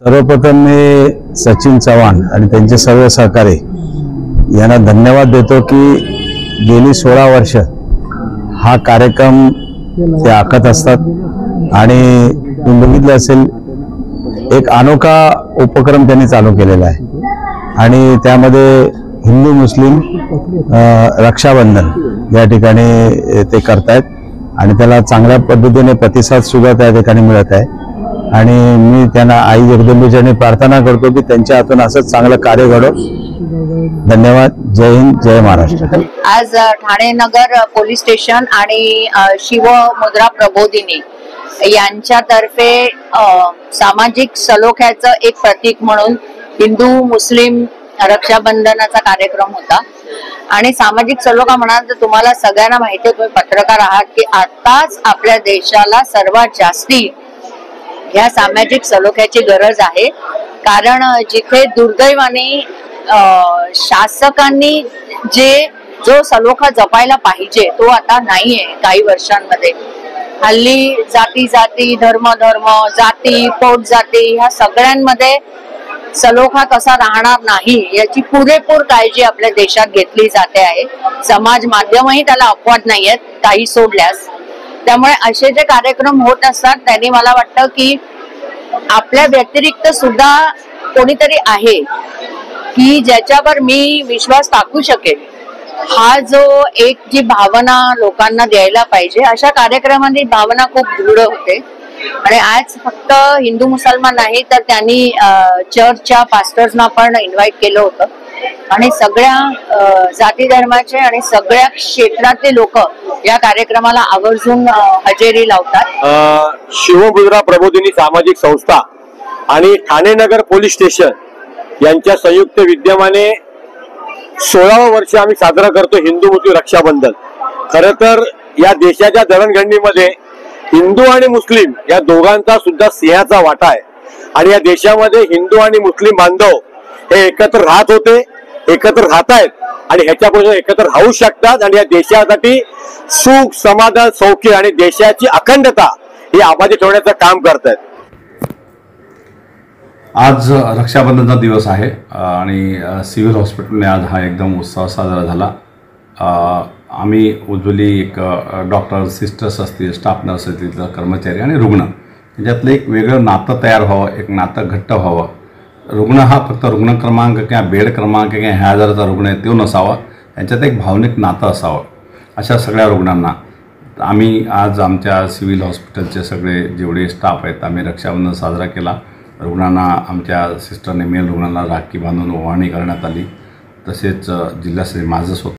सर्वप्रथम मी सचिन चव्हाण आणि त्यांचे सर्व सहकारी यांना धन्यवाद देतो की गेली 16 वर्ष हा कार्यक्रम ते आखत असतात आणि तुम्ही बघितलं असेल एक अनोखा उपक्रम त्यांनी चालू केलेला आहे आणि त्यामध्ये हिंदू मुस्लिम रक्षाबंधन या ठिकाणी ते करतायत आणि त्याला चांगल्या पद्धतीने प्रतिसाद सुद्धा त्या ठिकाणी मिळत आहे आणि मी त्यांना आई जगदंबेचरणी प्रार्थना करतो की त्यांच्या हातून असंच चांगलं कार्य घडो। धन्यवाद। जय हिंद, जय महाराष्ट्र। आज ठाणे नगर पोलीस स्टेशन आणि शिव मुद्रा प्रबोधिनी यांच्यातर्फे सामाजिक सलोख्याचं एक प्रतीक म्हणून हिंदू मुस्लिम रक्षाबंधनाचा कार्यक्रम होता आणि सामाजिक सलोखा म्हणाल तर तुम्हाला सगळ्यांना माहिती आहे, तुम्ही पत्रकार आहात की आताच आपल्या देशाला सर्वात जास्ती ह्या सामाजिक सलोख्याची गरज आहे। कारण जिथे दुर्दैवाने शासकांनी जो सलोखा जपायला पाहिजे तो आता नाहीये काही वर्षांमध्ये। हल्ली जाती धर्म जाती पोट जाती ह्या सगळ्यांमध्ये सलोखा कसा राहणार नाही याची पुरेपूर काळजी आपल्या देशात घेतली जाते आहे। समाज माध्यमही त्याला अपवाद नाहीयेत काही सोडल्यास। त्यामुळे असे जे कार्यक्रम होत असतात त्यांनी मला वाटतं की आपल्या व्यतिरिक्त सुद्धा कोणीतरी आहे की ज्याच्यावर मी विश्वास टाकू शकेल, हा जो एक जी भावना लोकांना द्यायला पाहिजे अशा कार्यक्रमांनी भावना खूप दृढ होते। आणि आज फक्त हिंदू मुसलमान नाही तर त्यांनी चर्चच्या पास्टर्सना पण इन्व्हाइट केलं होतं आणि सगळ्या जाती धर्माचे आणि सगळ्या क्षेत्रातले लोक या कार्यक्रमाला आवर्जून हजेरी लावतात। शिवमुद्रा प्रबोधिनी सामाजिक संस्था आणि ठाणे नगर पोलीस स्टेशन यांच्या संयुक्त विद्यमाने 16वे वर्ष आम्ही साजरा करतो हिंदू मुस्लिम रक्षाबंधन। खरं तर या देशाच्या जडणघडणीमध्ये हिंदू आणि मुस्लिम या दोघांचा सुद्धा सिंहाचा वाटा आहे आणि या देशामध्ये हिंदू आणि मुस्लिम बांधव हे एकत्र राहत होते, एकत्र राहतायत आणि ह्याच्यापासून एकत्र राहू शकतात आणि या देशासाठी सुख समाधान सौख्य आणि देशाची अखंडता ही आबादी ठेवण्याचं काम करतायत। आज रक्षाबंधनचा दिवस आहे आणि सिव्हिल हॉस्पिटलने आज हा एकदम उत्सव साजरा झाला। आम्ही उज्ज्वली एक डॉक्टर सिस्टर्स असतील, स्टाफ नर्स असतील, कर्मचारी आणि रुग्ण याच्यातलं एक वेगळं नातं तयार व्हावं, एक नातं घट्ट व्हावं। रुग्ण हा फक्त रुग्ण क्रमांक किंवा बेड क्रमांक किंवा ह्या आजाराचा रुग्ण आहे तो नसावा, यांच्यात एक भावनिक नातं असावं। अशा सगळ्या रुग्णांना आम्ही आज आमच्या सिव्हिल हॉस्पिटलचे सगळे जेवढे स्टाफ आहेत आम्ही रक्षाबंधन साजरा केला। रुग्णांना आमच्या सिस्टरने मेल रुग्णांना राखी बांधून ओवाळणी करण्यात आली। तसेच जिल्हा माझं स्वतः